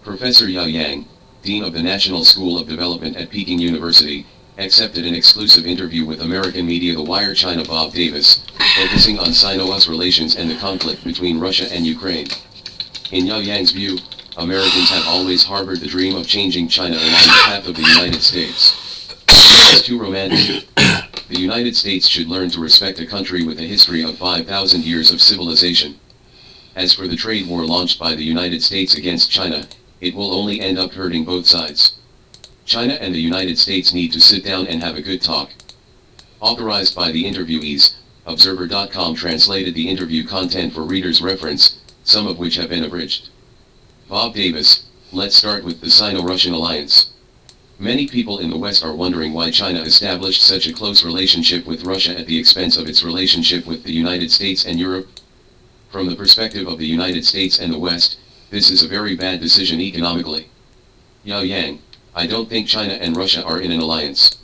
Professor Yao Yang, Dean of the National School of Development at Peking University, accepted an exclusive interview with American media The Wire China Bob Davis, focusing on Sino-US relations and the conflict between Russia and Ukraine. In Yao Yang's view, Americans have always harbored the dream of changing China along the path of the United States. It's too romantic. The United States should learn to respect a country with a history of 5,000 years of civilization. As for the trade war launched by the United States against China, it will only end up hurting both sides. China and the United States need to sit down and have a good talk. Authorized by the interviewees, Observer.com translated the interview content for readers' reference, some of which have been abridged. Bob Davis, let's start with the Sino-Russian alliance. Many people in the West are wondering why China established such a close relationship with Russia at the expense of its relationship with the United States and Europe. From the perspective of the United States and the West, this is a very bad decision economically. Yao Yang, I don't think China and Russia are in an alliance.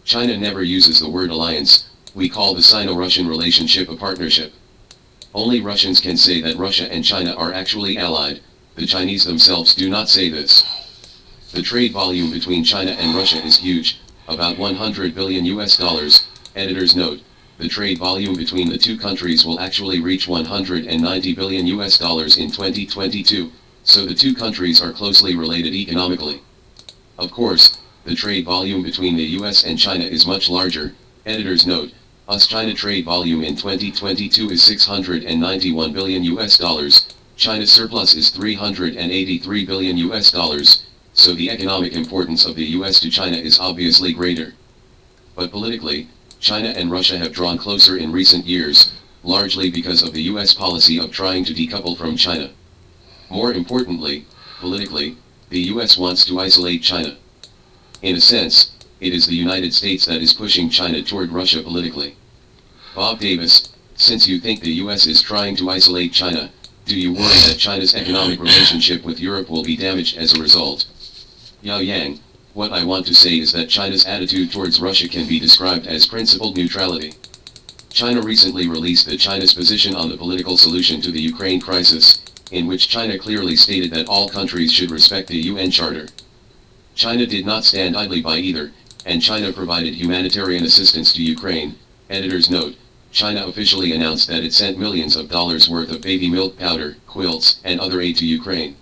China never uses the word alliance, we call the Sino-Russian relationship a partnership. Only Russians can say that Russia and China are actually allied, the Chinese themselves do not say this. The trade volume between China and Russia is huge, about 100 billion US dollars, editor's note, the trade volume between the two countries will actually reach 190 billion US dollars in 2022, so the two countries are closely related economically. Of course, the trade volume between the US and China is much larger, editor's note, US-China trade volume in 2022 is 691 billion US dollars, China's surplus is 383 billion US dollars, so the economic importance of the US to China is obviously greater. But politically, China and Russia have drawn closer in recent years, largely because of the US policy of trying to decouple from China. More importantly, politically, the US wants to isolate China. In a sense, it is the United States that is pushing China toward Russia politically. Bob Davis, since you think the US is trying to isolate China, do you worry that China's economic relationship with Europe will be damaged as a result? Yao Yang, what I want to say is that China's attitude towards Russia can be described as principled neutrality. China recently released China's position on the political solution to the Ukraine crisis, in which China clearly stated that all countries should respect the UN Charter. China did not stand idly by either, and China provided humanitarian assistance to Ukraine. Editor's note, China officially announced that it sent millions of dollars worth of baby milk powder, quilts, and other aid to Ukraine.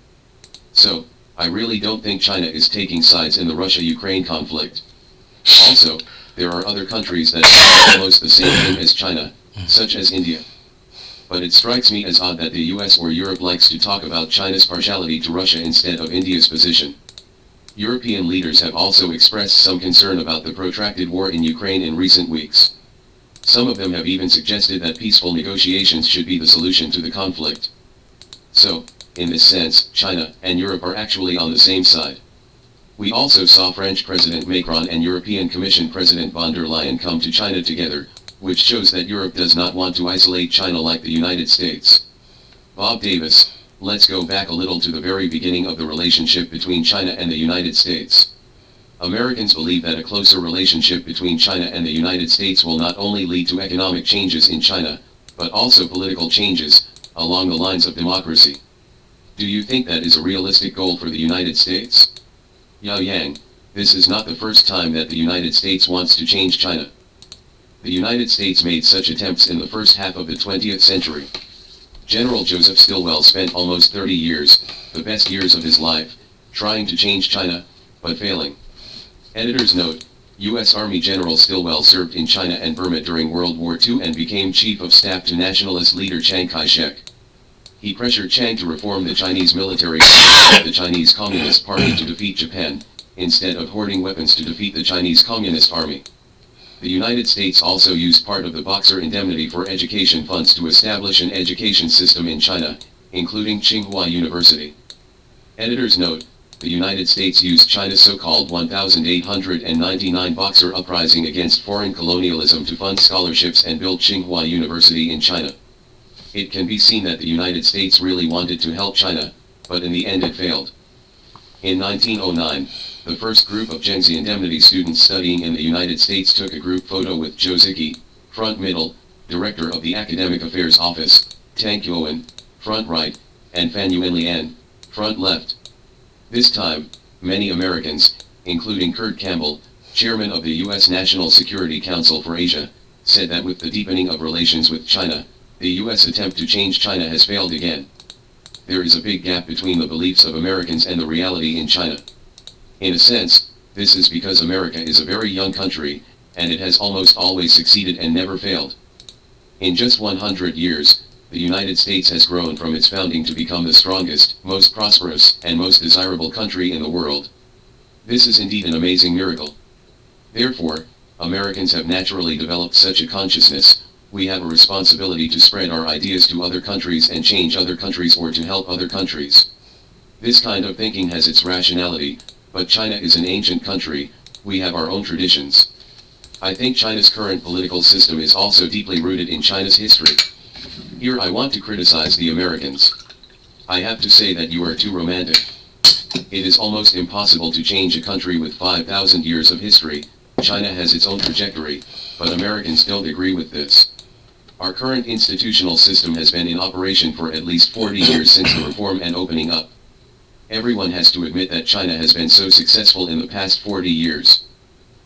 So, I really don't think China is taking sides in the Russia-Ukraine conflict. Also, there are other countries that do almost the same thing as China, such as India. But it strikes me as odd that the US or Europe likes to talk about China's partiality to Russia instead of India's position. European leaders have also expressed some concern about the protracted war in Ukraine in recent weeks. Some of them have even suggested that peaceful negotiations should be the solution to the conflict. So, in this sense, China and Europe are actually on the same side. We also saw French President Macron and European Commission President von der Leyen come to China together, which shows that Europe does not want to isolate China like the United States. Bob Davis, let's go back a little to the very beginning of the relationship between China and the United States. Americans believe that a closer relationship between China and the United States will not only lead to economic changes in China, but also political changes, along the lines of democracy. Do you think that is a realistic goal for the United States? Yao Yang, this is not the first time that the United States wants to change China. The United States made such attempts in the first half of the 20th century. General Joseph Stilwell spent almost 30 years, the best years of his life, trying to change China, but failing. Editor's note, U.S. Army General Stilwell served in China and Burma during World War II and became Chief of Staff to nationalist leader Chiang Kai-shek. He pressured Chiang to reform the Chinese military and the Chinese Communist Party to defeat Japan, instead of hoarding weapons to defeat the Chinese Communist Army. The United States also used part of the Boxer indemnity for education funds to establish an education system in China, including Tsinghua University. Editor's note, the United States used China's so-called 1899 Boxer uprising against foreign colonialism to fund scholarships and build Tsinghua University in China. It can be seen that the United States really wanted to help China, but in the end it failed. In 1909, the first group of Zhengzi indemnity students studying in the United States took a group photo with Zhou Ziki, front middle, director of the Academic Affairs Office, Tang Yuan, front right, and Fan Yuanlian, front left. This time, many Americans, including Kurt Campbell, chairman of the U.S. National Security Council for Asia, said that with the deepening of relations with China, the U.S. attempt to change China has failed again. There is a big gap between the beliefs of Americans and the reality in China. In a sense, this is because America is a very young country, and it has almost always succeeded and never failed. In just 100 years, the United States has grown from its founding to become the strongest, most prosperous, and most desirable country in the world. This is indeed an amazing miracle. Therefore, Americans have naturally developed such a consciousness. We have a responsibility to spread our ideas to other countries and change other countries or to help other countries. This kind of thinking has its rationality, but China is an ancient country. We have our own traditions. I think China's current political system is also deeply rooted in China's history. Here I want to criticize the Americans. I have to say that you are too romantic. It is almost impossible to change a country with 5,000 years of history. China has its own trajectory, but Americans don't agree with this. Our current institutional system has been in operation for at least 40 years since the reform and opening up. Everyone has to admit that China has been so successful in the past 40 years.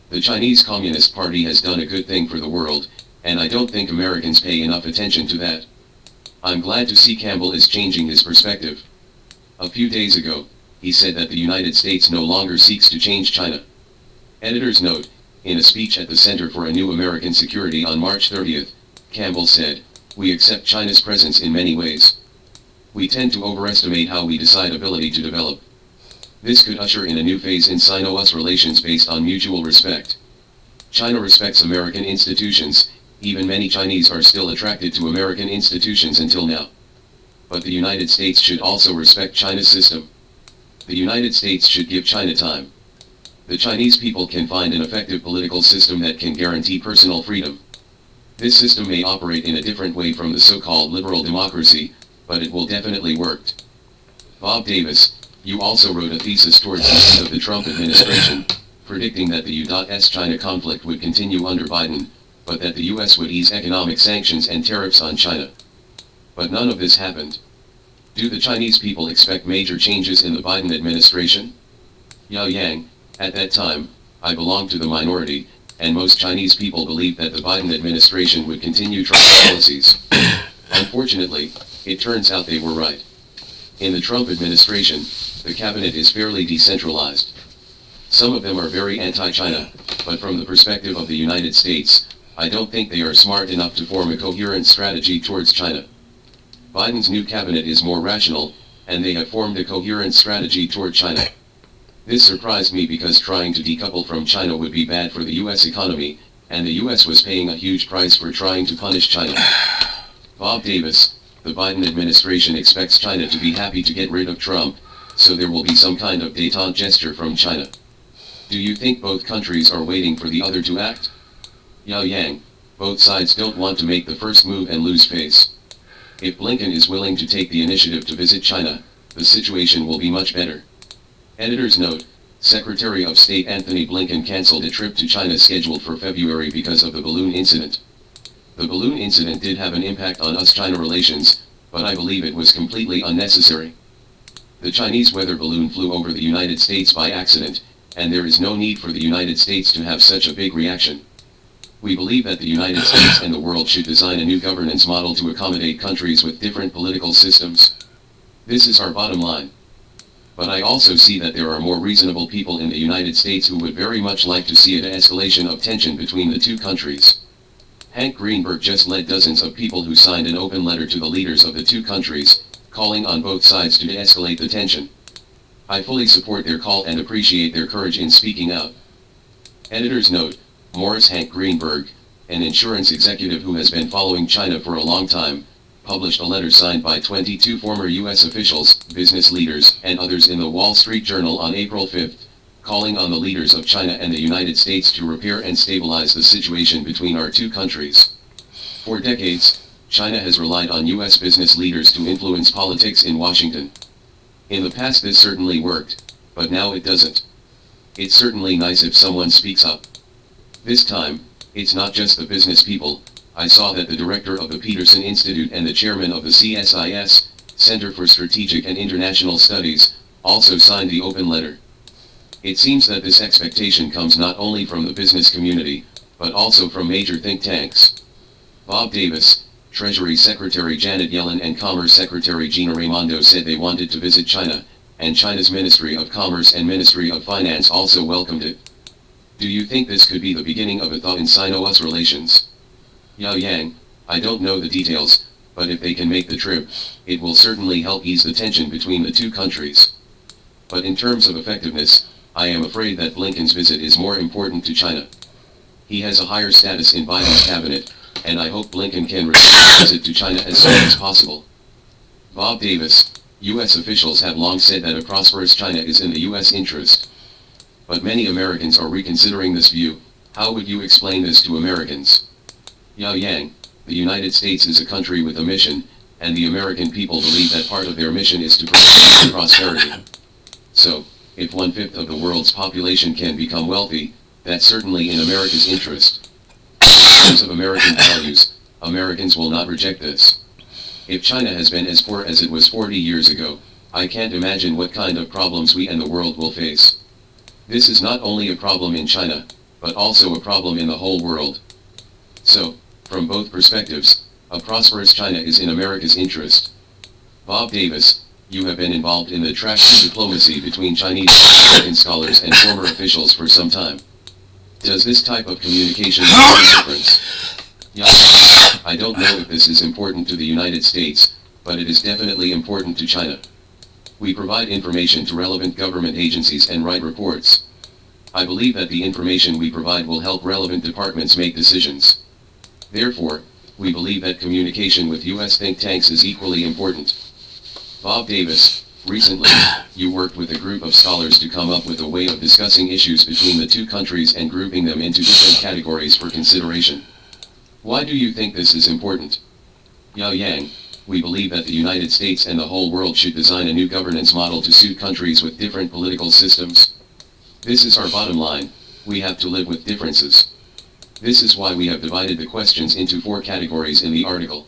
The Chinese Communist Party has done a good thing for the world, and I don't think Americans pay enough attention to that. I'm glad to see Campbell is changing his perspective. A few days ago, he said that the United States no longer seeks to change China. Editor's note, in a speech at the Center for a New American Security on March 30th, Campbell said, "We accept China's presence in many ways. We tend to overestimate how we decide ability to develop. This could usher in a new phase in Sino-US relations based on mutual respect. China respects American institutions. Even many Chinese are still attracted to American institutions until now. But the United States should also respect China's system. The United States should give China time. The Chinese people can find an effective political system that can guarantee personal freedom. This system may operate in a different way from the so-called liberal democracy, but it will definitely work." Bob Davis, you also wrote a thesis towards the end of the Trump administration, predicting that the U.S.-China conflict would continue under Biden, but that the U.S. would ease economic sanctions and tariffs on China. But none of this happened. Do the Chinese people expect major changes in the Biden administration? Yao Yang, at that time, I belonged to the minority, and most Chinese people believed that the Biden administration would continue Trump's policies. Unfortunately, it turns out they were right. In the Trump administration, the cabinet is fairly decentralized. Some of them are very anti-China, but from the perspective of the United States, I don't think they are smart enough to form a coherent strategy towards China. Biden's new cabinet is more rational, and they have formed a coherent strategy toward China. This surprised me because trying to decouple from China would be bad for the U.S. economy, and the U.S. was paying a huge price for trying to punish China. Bob Davis, the Biden administration expects China to be happy to get rid of Trump, so there will be some kind of détente gesture from China. Do you think both countries are waiting for the other to act? Yao Yang, both sides don't want to make the first move and lose face. If Blinken is willing to take the initiative to visit China, the situation will be much better. Editor's note, Secretary of State Anthony Blinken cancelled a trip to China scheduled for February because of the balloon incident. The balloon incident did have an impact on US-China relations, but I believe it was completely unnecessary. The Chinese weather balloon flew over the United States by accident, and there is no need for the United States to have such a big reaction. We believe that the United States and the world should design a new governance model to accommodate countries with different political systems. This is our bottom line. But I also see that there are more reasonable people in the United States who would very much like to see a de-escalation of tension between the two countries. Hank Greenberg just led dozens of people who signed an open letter to the leaders of the two countries, calling on both sides to de-escalate the tension. I fully support their call and appreciate their courage in speaking out. Editor's note, Morris Hank Greenberg, an insurance executive who has been following China for a long time, published a letter signed by 22 former U.S. officials, business leaders, and others in the Wall Street Journal on April 5, calling on the leaders of China and the United States to repair and stabilize the situation between our two countries. For decades, China has relied on U.S. business leaders to influence politics in Washington. In the past this certainly worked, but now it doesn't. It's certainly nice if someone speaks up. This time, it's not just the business people. I saw that the director of the Peterson Institute and the chairman of the CSIS, Center for Strategic and International Studies, also signed the open letter. It seems that this expectation comes not only from the business community, but also from major think tanks. Bob Davis, Treasury Secretary Janet Yellen and Commerce Secretary Gina Raimondo said they wanted to visit China, and China's Ministry of Commerce and Ministry of Finance also welcomed it. Do you think this could be the beginning of a thaw in Sino-US relations? Yao Yang, I don't know the details, but if they can make the trip, it will certainly help ease the tension between the two countries. But in terms of effectiveness, I am afraid that Blinken's visit is more important to China. He has a higher status in Biden's cabinet, and I hope Blinken can visit to China as soon as possible. Bob Davis, U.S. officials have long said that a prosperous China is in the U.S. interest. But many Americans are reconsidering this view. How would you explain this to Americans? Yao Yang, the United States is a country with a mission, and the American people believe that part of their mission is to promote prosperity. So, if 1/5 of the world's population can become wealthy, that's certainly in America's interest. In terms of American values, Americans will not reject this. If China has been as poor as it was 40 years ago, I can't imagine what kind of problems we and the world will face. This is not only a problem in China, but also a problem in the whole world. So, from both perspectives, a prosperous China is in America's interest. Bob Davis, you have been involved in the trash diplomacy between Chinese American scholars and former officials for some time. Does this type of communication make a difference? Yeah, I don't know if this is important to the United States, but it is definitely important to China. We provide information to relevant government agencies and write reports. I believe that the information we provide will help relevant departments make decisions. Therefore, we believe that communication with U.S. think tanks is equally important. Bob Davis, recently, you worked with a group of scholars to come up with a way of discussing issues between the two countries and grouping them into different categories for consideration. Why do you think this is important? Yao Yang, we believe that the United States and the whole world should design a new governance model to suit countries with different political systems. This is our bottom line, we have to live with differences. This is why we have divided the questions into 4 categories in the article.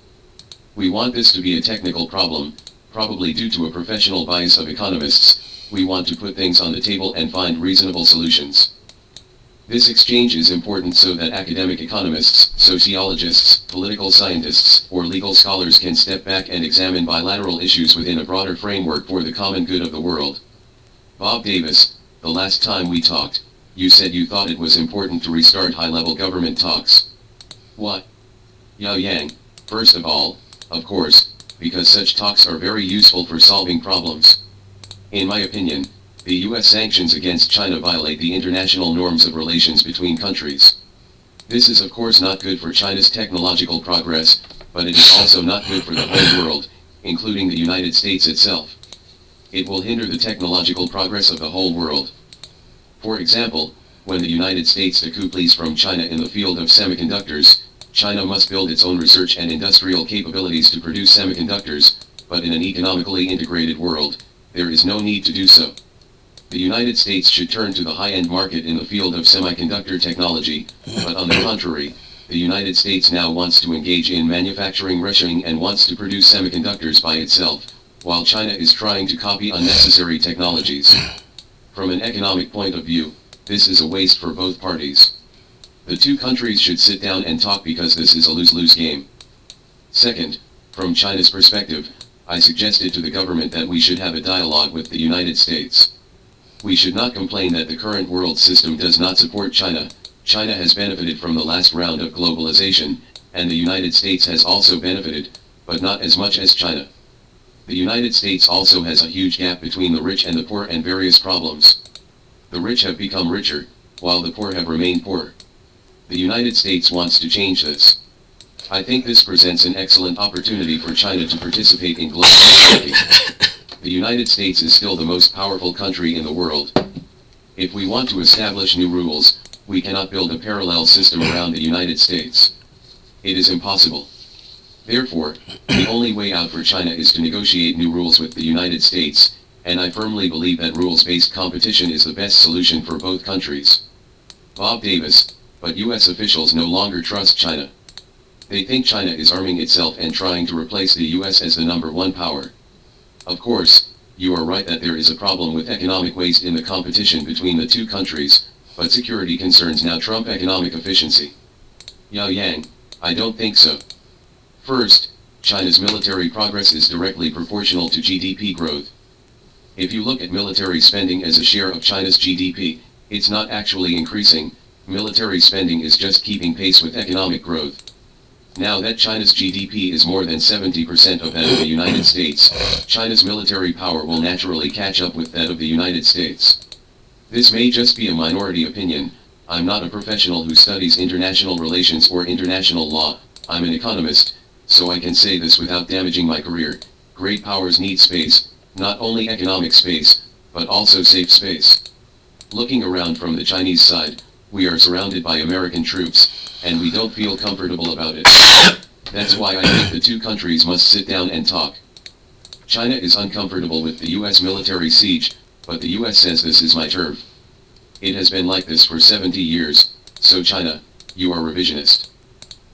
We want this to be a technical problem, probably due to a professional bias of economists. We want to put things on the table and find reasonable solutions. This exchange is important so that academic economists, sociologists, political scientists, or legal scholars can step back and examine bilateral issues within a broader framework for the common good of the world. Bob Davis, the last time we talked, you said you thought it was important to restart high-level government talks. What? Yao Yang, first of all, of course, because such talks are very useful for solving problems. In my opinion, the U.S. sanctions against China violate the international norms of relations between countries. This is of course not good for China's technological progress, but it is also not good for the whole world, including the United States itself. It will hinder the technological progress of the whole world. For example, when the United States decouples from China in the field of semiconductors, China must build its own research and industrial capabilities to produce semiconductors, but in an economically integrated world, there is no need to do so. The United States should turn to the high-end market in the field of semiconductor technology, but on the contrary, the United States now wants to engage in manufacturing reshoring and wants to produce semiconductors by itself, while China is trying to copy unnecessary technologies. From an economic point of view, this is a waste for both parties. The two countries should sit down and talk because this is a lose-lose game. Second, from China's perspective, I suggested to the government that we should have a dialogue with the United States. We should not complain that the current world system does not support China. China has benefited from the last round of globalization, and the United States has also benefited, but not as much as China. The United States also has a huge gap between the rich and the poor and various problems. The rich have become richer, while the poor have remained poor. The United States wants to change this. I think this presents an excellent opportunity for China to participate in global banking. The United States is still the most powerful country in the world. If we want to establish new rules, we cannot build a parallel system around the United States. It is impossible. Therefore, the only way out for China is to negotiate new rules with the United States, and I firmly believe that rules-based competition is the best solution for both countries. Bob Davis, but U.S. officials no longer trust China. They think China is arming itself and trying to replace the U.S. as the #1 power. Of course, you are right that there is a problem with economic waste in the competition between the two countries, but security concerns now trump economic efficiency. Yao Yang, I don't think so. First, China's military progress is directly proportional to GDP growth. If you look at military spending as a share of China's GDP, it's not actually increasing. Military spending is just keeping pace with economic growth. Now that China's GDP is more than 70% of that of the United States, China's military power will naturally catch up with that of the United States. This may just be a minority opinion. I'm not a professional who studies international relations or international law. I'm an economist, so I can say this without damaging my career. Great powers need space, not only economic space, but also safe space. Looking around from the Chinese side, we are surrounded by American troops, and we don't feel comfortable about it. That's why I think the two countries must sit down and talk. China is uncomfortable with the US military siege, but the US says this is my turf. It has been like this for 70 years, so China, you are revisionist.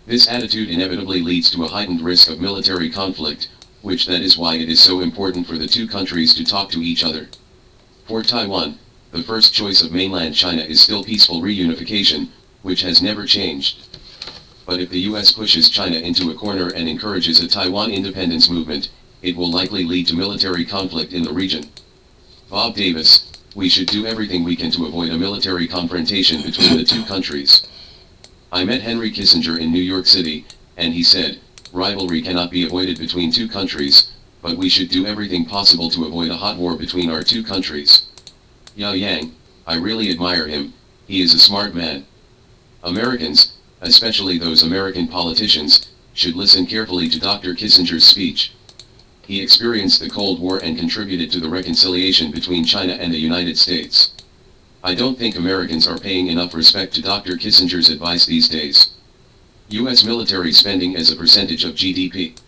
This attitude inevitably leads to a heightened risk of military conflict, which that is why it is so important for the two countries to talk to each other. For Taiwan, the first choice of mainland China is still peaceful reunification, which has never changed. But if the US pushes China into a corner and encourages a Taiwan independence movement, it will likely lead to military conflict in the region. Bob Davis, we should do everything we can to avoid a military confrontation between the two countries. I met Henry Kissinger in New York City, and he said, rivalry cannot be avoided between two countries, but we should do everything possible to avoid a hot war between our two countries. Yao Yang, I really admire him, he is a smart man. Americans, especially those American politicians, should listen carefully to Dr. Kissinger's speech. He experienced the Cold War and contributed to the reconciliation between China and the United States. I don't think Americans are paying enough respect to Dr. Kissinger's advice these days. U.S. military spending as a percentage of GDP.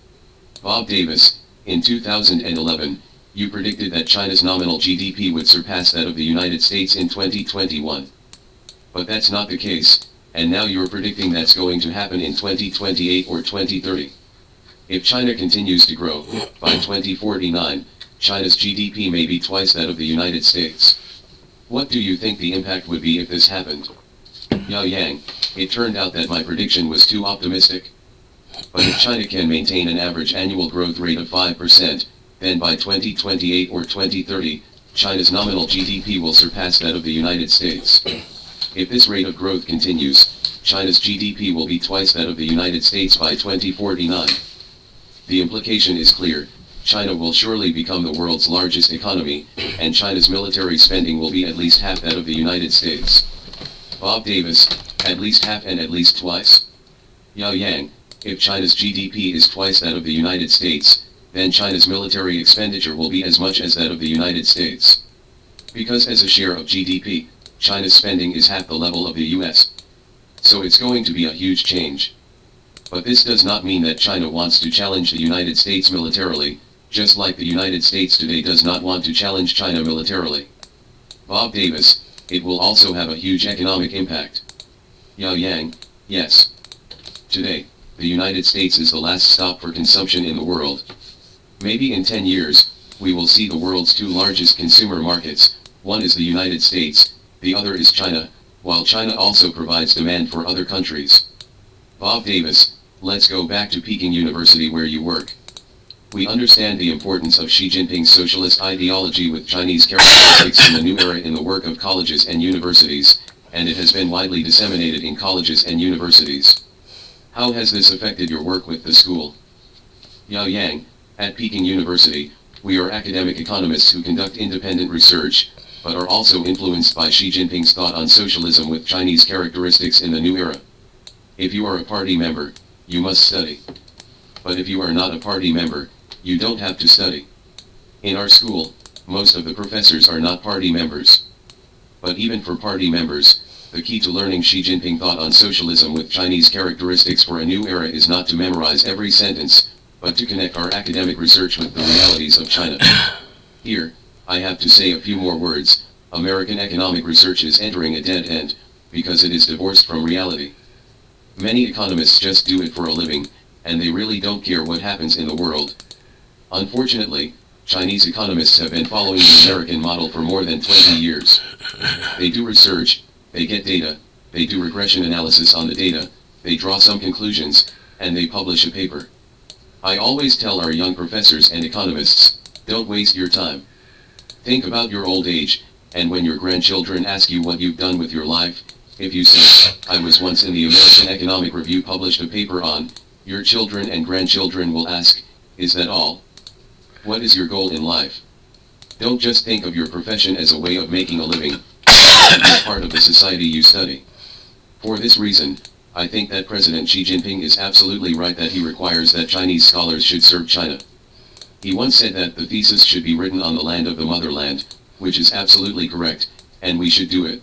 Bob Davis, in 2011, you predicted that China's nominal GDP would surpass that of the United States in 2021. But that's not the case, and now you're predicting that's going to happen in 2028 or 2030. If China continues to grow, by 2049, China's GDP may be twice that of the United States. What do you think the impact would be if this happened? Yao Yang, it turned out that my prediction was too optimistic. But if China can maintain an average annual growth rate of 5%, then by 2028 or 2030, China's nominal GDP will surpass that of the United States. If this rate of growth continues, China's GDP will be twice that of the United States by 2049. The implication is clear. China will surely become the world's largest economy, and China's military spending will be at least half that of the United States. Bob Davis, at least half and at least twice? Yao Yang, if China's GDP is twice that of the United States, then China's military expenditure will be as much as that of the United States. Because as a share of GDP, China's spending is half the level of the US. So it's going to be a huge change. But this does not mean that China wants to challenge the United States militarily, just like the United States today does not want to challenge China militarily. Bob Davis, it will also have a huge economic impact. Yao Yang, yes. Today, the United States is the last stop for consumption in the world. Maybe in 10 years, we will see the world's two largest consumer markets. One is the United States, the other is China, while China also provides demand for other countries. Bob Davis, let's go back to Peking University where you work. We understand the importance of Xi Jinping's socialist ideology with Chinese characteristics in the new era in the work of colleges and universities, and it has been widely disseminated in colleges and universities. How has this affected your work with the school? Yao Yang, at Peking University, we are academic economists who conduct independent research, but are also influenced by Xi Jinping's thought on socialism with Chinese characteristics in the new era. If you are a party member, you must study. But if you are not a party member, you don't have to study. In our school, most of the professors are not party members. But even for party members, the key to learning Xi Jinping thought on socialism with Chinese characteristics for a new era is not to memorize every sentence, but to connect our academic research with the realities of China. Here, I have to say a few more words. American economic research is entering a dead end, because it is divorced from reality. Many economists just do it for a living, and they really don't care what happens in the world. Unfortunately, Chinese economists have been following the American model for more than 20 years. They do research, they get data, they do regression analysis on the data, they draw some conclusions, and they publish a paper. I always tell our young professors and economists, don't waste your time. Think about your old age, and when your grandchildren ask you what you've done with your life, if you say, I was once in the American Economic Review published a paper on, your children and grandchildren will ask, is that all? What is your goal in life? Don't just think of your profession as a way of making a living, and be part of the society you study. For this reason, I think that President Xi Jinping is absolutely right that he requires that Chinese scholars should serve China. He once said that the thesis should be written on the land of the motherland, which is absolutely correct, and we should do it.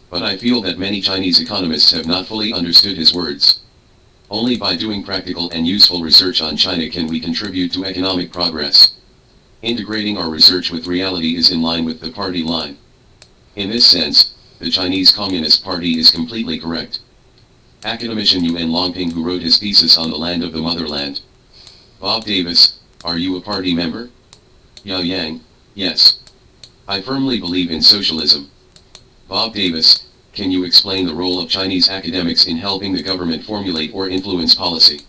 But I feel that many Chinese economists have not fully understood his words. Only by doing practical and useful research on China can we contribute to economic progress. Integrating our research with reality is in line with the party line. In this sense, the Chinese Communist Party is completely correct. Academician Yuan Longping, who wrote his thesis on the land of the motherland. Bob Davis, are you a party member? Yao Yang, yes. I firmly believe in socialism. Bob Davis, can you explain the role of Chinese academics in helping the government formulate or influence policy?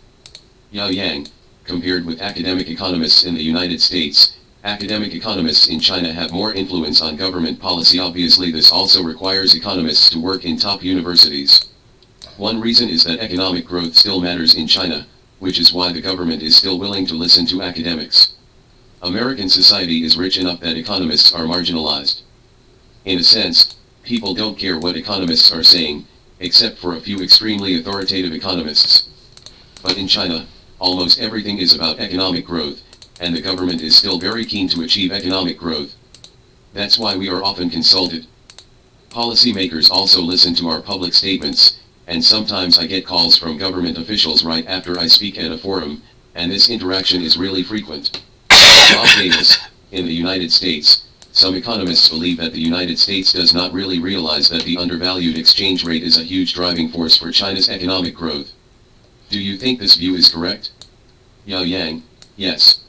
Yao Yang, compared with academic economists in the United States, academic economists in China have more influence on government policy. Obviously, this also requires economists to work in top universities. One reason is that economic growth still matters in China, which is why the government is still willing to listen to academics. American society is rich enough that economists are marginalized. In a sense, people don't care what economists are saying, except for a few extremely authoritative economists. But in China, almost everything is about economic growth, and the government is still very keen to achieve economic growth. That's why we are often consulted. Policymakers also listen to our public statements, and sometimes I get calls from government officials right after I speak at a forum, and this interaction is really frequent. Bob Davis, in the United States, some economists believe that the United States does not really realize that the undervalued exchange rate is a huge driving force for China's economic growth. Do you think this view is correct? Yao Yang, yes.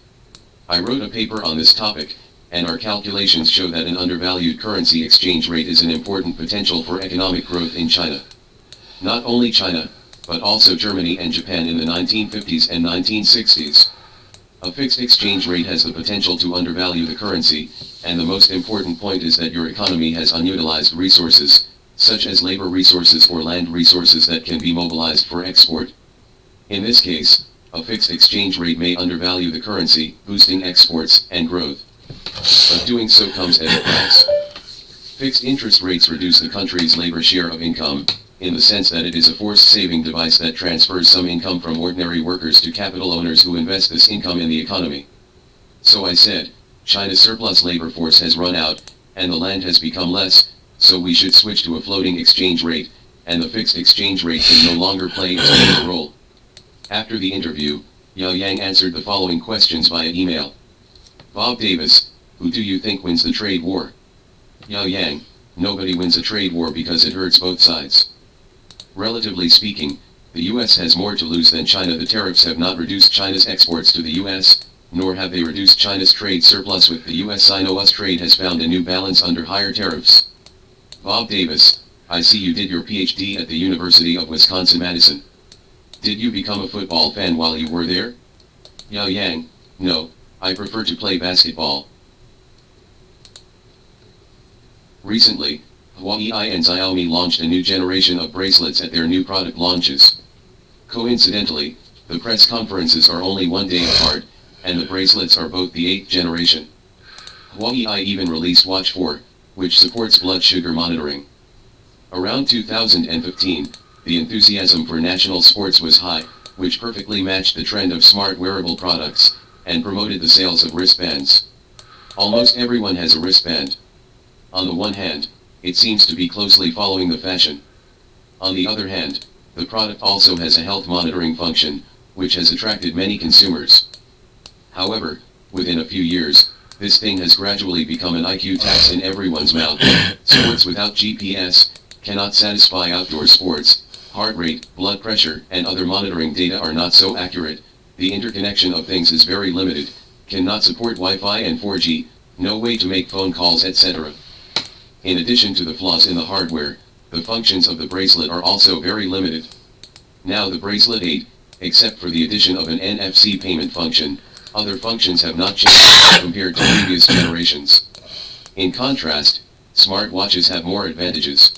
I wrote a paper on this topic, and our calculations show that an undervalued currency exchange rate is an important potential for economic growth in China. Not only China, but also Germany and Japan in the 1950s and 1960s. A fixed exchange rate has the potential to undervalue the currency, and the most important point is that your economy has unutilized resources, such as labor resources or land resources that can be mobilized for export. In this case, a fixed exchange rate may undervalue the currency, boosting exports and growth. But doing so comes at a price. Fixed interest rates reduce the country's labor share of income, in the sense that it is a forced-saving device that transfers some income from ordinary workers to capital owners who invest this income in the economy. So I said, China's surplus labor force has run out, and the land has become less, so we should switch to a floating exchange rate, and the fixed exchange rate can no longer play its main role. After the interview, Yao Yang answered the following questions via email. Bob Davis, who do you think wins the trade war? Yao Yang, nobody wins a trade war because it hurts both sides. Relatively speaking, the US has more to lose than China. The tariffs have not reduced China's exports to the US, nor have they reduced China's trade surplus with the US. Sino-US trade has found a new balance under higher tariffs. Bob Davis, I see you did your PhD at the University of Wisconsin-Madison. Did you become a football fan while you were there? Yao Yang, no, I prefer to play basketball. Recently, Huawei and Xiaomi launched a new generation of bracelets at their new product launches. Coincidentally, the press conferences are only one day apart, and the bracelets are both the 8th generation. Huawei even released Watch 4, which supports blood sugar monitoring. Around 2015, the enthusiasm for national sports was high, which perfectly matched the trend of smart wearable products, and promoted the sales of wristbands. Almost everyone has a wristband. On the one hand, it seems to be closely following the fashion. On the other hand, the product also has a health monitoring function, which has attracted many consumers. However, within a few years, this thing has gradually become an IQ tax in everyone's mouth. Sports without GPS cannot satisfy outdoor sports. Heart rate, blood pressure, and other monitoring data are not so accurate. The interconnection of things is very limited, cannot support Wi-Fi and 4G, no way to make phone calls, etc. In addition to the flaws in the hardware, the functions of the bracelet are also very limited. Now the Bracelet 8, except for the addition of an NFC payment function, other functions have not changed compared to previous generations. In contrast, smartwatches have more advantages.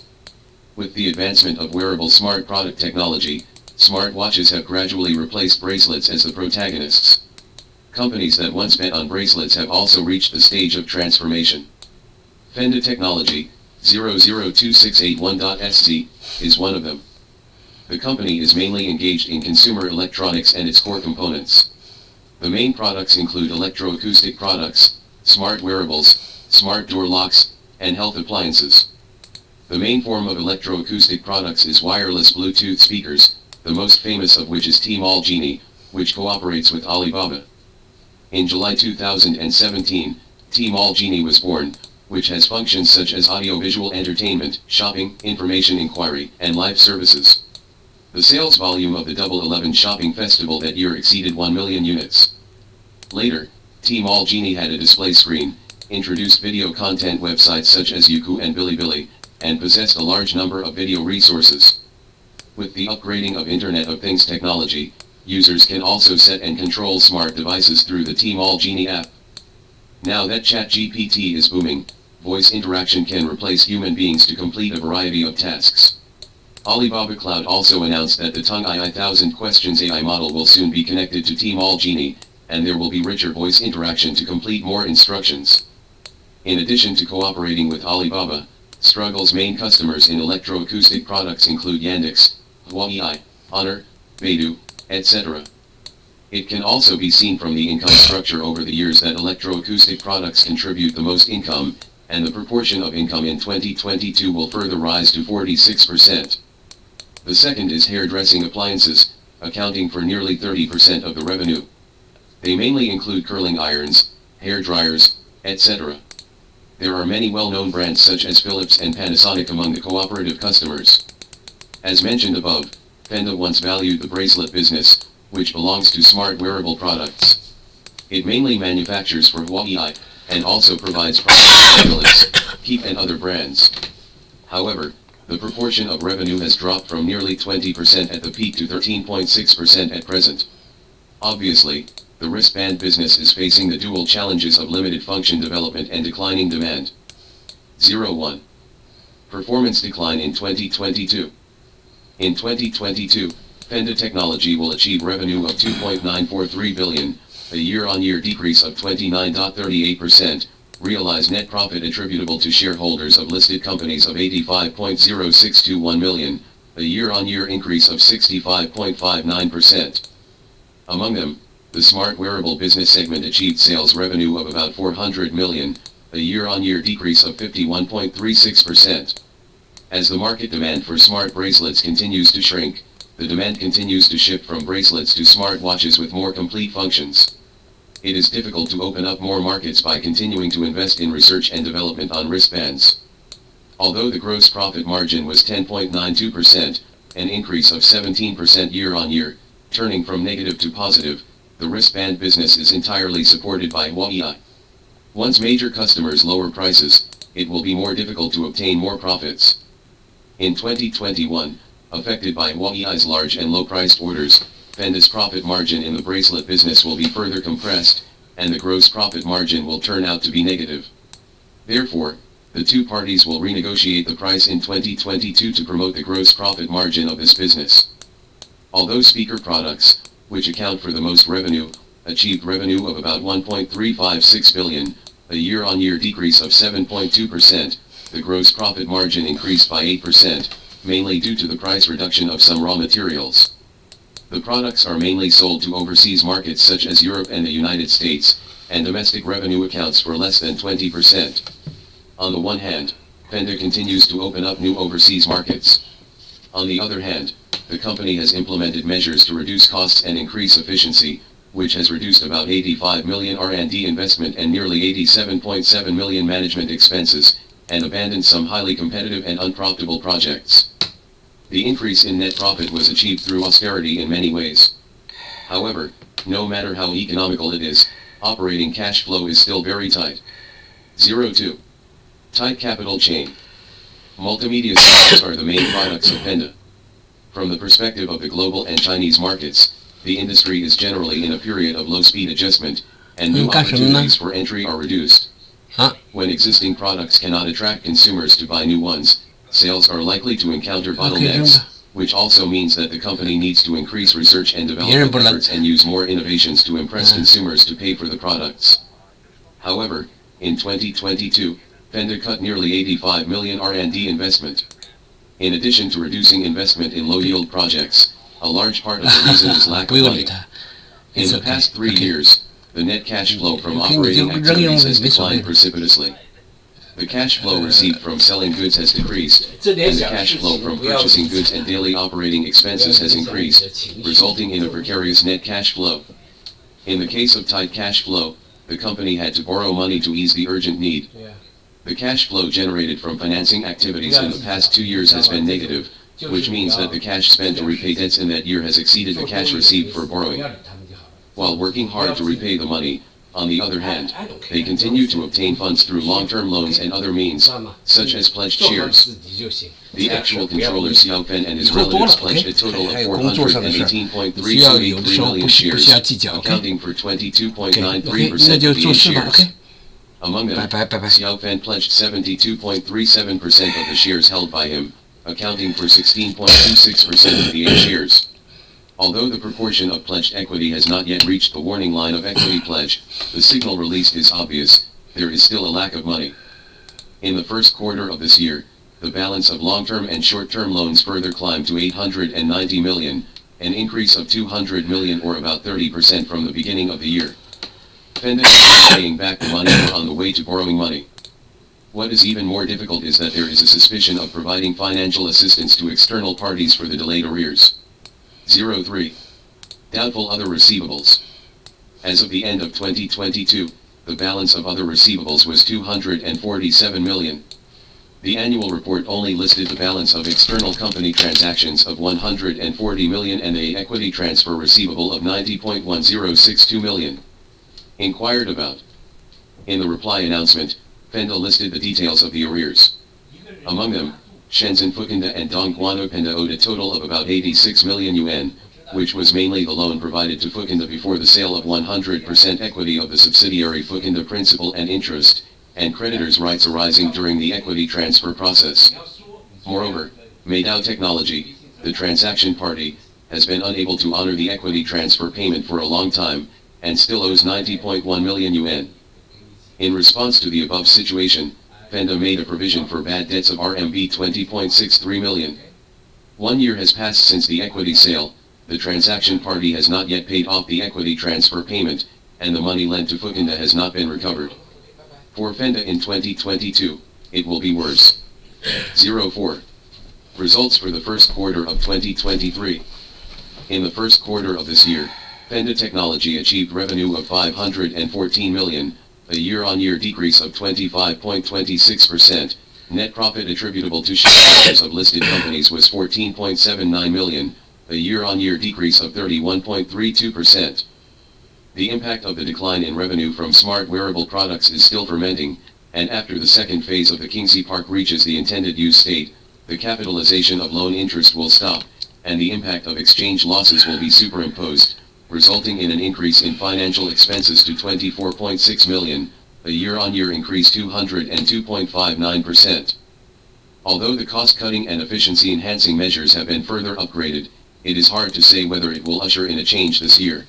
With the advancement of wearable smart product technology, smartwatches have gradually replaced bracelets as the protagonists. Companies that once bet on bracelets have also reached the stage of transformation. Fenda Technology, 002681.SC, is one of them. The company is mainly engaged in consumer electronics and its core components. The main products include electroacoustic products, smart wearables, smart door locks, and health appliances. The main form of electroacoustic products is wireless Bluetooth speakers, the most famous of which is Tmall Genie, which cooperates with Alibaba. In July 2017, Tmall Genie was born, which has functions such as audio-visual entertainment, shopping, information inquiry, and live services. The sales volume of the Double 11 shopping festival that year exceeded 1 million units. Later, Tmall Genie had a display screen, introduced video content websites such as Youku and Bilibili, and possessed a large number of video resources. With the upgrading of Internet of Things technology, users can also set and control smart devices through the Tmall Genie app. Now that ChatGPT is booming, voice interaction can replace human beings to complete a variety of tasks. Alibaba Cloud also announced that the Tongai 1000 Questions AI model will soon be connected to Tmall Genie, and there will be richer voice interaction to complete more instructions. In addition to cooperating with Alibaba, Struggle's main customers in electroacoustic products include Yandex, Huawei, Honor, Baidu, etc. It can also be seen from the income structure over the years that electroacoustic products contribute the most income, and the proportion of income in 2022 will further rise to 46%. The second is hairdressing appliances, accounting for nearly 30% of the revenue. They mainly include curling irons, hair dryers, etc. There are many well-known brands such as Philips and Panasonic among the cooperative customers. As mentioned above, Fenda once valued the bracelet business, which belongs to smart wearable products. It mainly manufactures for Huawei, and also provides products for Philips, Keep and other brands. However, the proportion of revenue has dropped from nearly 20% at the peak to 13.6% at present. Obviously, the wristband business is facing the dual challenges of limited function development and declining demand. 01. Performance decline in 2022. In 2022, Fenda Technology will achieve revenue of 2.943 billion, a year-on-year decrease of 29.38%, realize net profit attributable to shareholders of listed companies of 85.0621 million, a year-on-year increase of 65.59%. Among them, the smart wearable business segment achieved sales revenue of about 400 million, a year-on-year decrease of 51.36%. As the market demand for smart bracelets continues to shrink, the demand continues to shift from bracelets to smartwatches with more complete functions. It is difficult to open up more markets by continuing to invest in research and development on wristbands. Although the gross profit margin was 10.92%, an increase of 17% year-on-year, turning from negative to positive, the wristband business is entirely supported by Huawei. Once major customers lower prices, it will be more difficult to obtain more profits. In 2021, affected by Huawei's large and low-priced orders, Fenda's profit margin in the bracelet business will be further compressed, and the gross profit margin will turn out to be negative. Therefore, the two parties will renegotiate the price in 2022 to promote the gross profit margin of this business. Although speaker products, which account for the most revenue, achieved revenue of about 1.356 billion, a year-on-year decrease of 7.2%, the gross profit margin increased by 8%, mainly due to the price reduction of some raw materials. The products are mainly sold to overseas markets such as Europe and the United States, and domestic revenue accounts for less than 20%. On the one hand, Fenda continues to open up new overseas markets. On the other hand, the company has implemented measures to reduce costs and increase efficiency, which has reduced about 85 million R&D investment and nearly 87.7 million management expenses, and abandoned some highly competitive and unprofitable projects. The increase in net profit was achieved through austerity in many ways. However, no matter how economical it is, Operating cash flow is still very tight. 02. Tight capital chain. Multimedia systems are the main products of Penda. From the perspective of the global and Chinese markets, the industry is generally in a period of low-speed adjustment, and new opportunities for entry are reduced. When existing products cannot attract consumers to buy new ones, sales are likely to encounter bottlenecks, which also means that the company needs to increase research and development efforts and use more innovations to impress consumers to pay for the products. However, in 2022, Penda cut nearly 85 million R&D investment. In addition to reducing investment in low-yield projects, a large part of the reason is lack of money. In the past 3 years, the net cash flow from operating activities has declined precipitously. The cash flow received from selling goods has decreased, and the cash flow from purchasing goods and daily operating expenses has increased, resulting in a precarious net cash flow. In the case of tight cash flow, the company had to borrow money to ease the urgent need. The cash flow generated from financing activities in the past 2 years has been negative, which means that the cash spent to repay debts in that year has exceeded the cash received for borrowing. While working hard to repay the money, on the other hand, they continue to obtain funds through long-term loans and other means, such as pledged shares. The actual controller Xiao Fen and his relatives pledged a total of 418.3283 million shares, accounting for 22.93% of the shares. Among them, Xiao Fen pledged 72.37% of the shares held by him, accounting for 16.26% of the A shares. Although the proportion of pledged equity has not yet reached the warning line of equity pledge, the signal released is obvious: there is still a lack of money. In the first quarter of this year, the balance of long-term and short-term loans further climbed to 890 million, an increase of 200 million or about 30% from the beginning of the year. Penda is paying back the money or on the way to borrowing money. What is even more difficult is that there is a suspicion of providing financial assistance to external parties for the delayed arrears. 03. Doubtful other receivables. As of the end of 2022, the balance of other receivables was 247 million. The annual report only listed the balance of external company transactions of 140 million and a equity transfer receivable of 90.1062 million. Inquired about. In the reply announcement, Penda listed the details of the arrears. Among them, Shenzhen Fukunda and Dongguan Penda owed a total of about 86 million yuan, which was mainly the loan provided to Fukunda before the sale of 100% equity of the subsidiary Fukunda principal and interest, and creditors' rights arising during the equity transfer process. Moreover, Meidao Technology, the transaction party, has been unable to honor the equity transfer payment for a long time, and still owes 90.1 million yuan. In response to the above situation, Penda made a provision for bad debts of RMB 20.63 million. 1 year has passed since the equity sale, the transaction party has not yet paid off the equity transfer payment, and the money lent to Fukunda has not been recovered. For Penda in 2022, it will be worse. 04. Results for the first quarter of 2023. In the first quarter of this year, Penda Technology achieved revenue of 514 million, a year-on-year decrease of 25.26%. Net profit attributable to shareholders of listed companies was 14.79 million, a year-on-year decrease of 31.32%. The impact of the decline in revenue from smart wearable products is still fermenting, and after the second phase of the Kingxi Park reaches the intended use state, the capitalization of loan interest will stop, and the impact of exchange losses will be superimposed, resulting in an increase in financial expenses to 24.6 million, a year-on-year increase 202.59%. Although the cost-cutting and efficiency-enhancing measures have been further upgraded, it is hard to say whether it will usher in a change this year.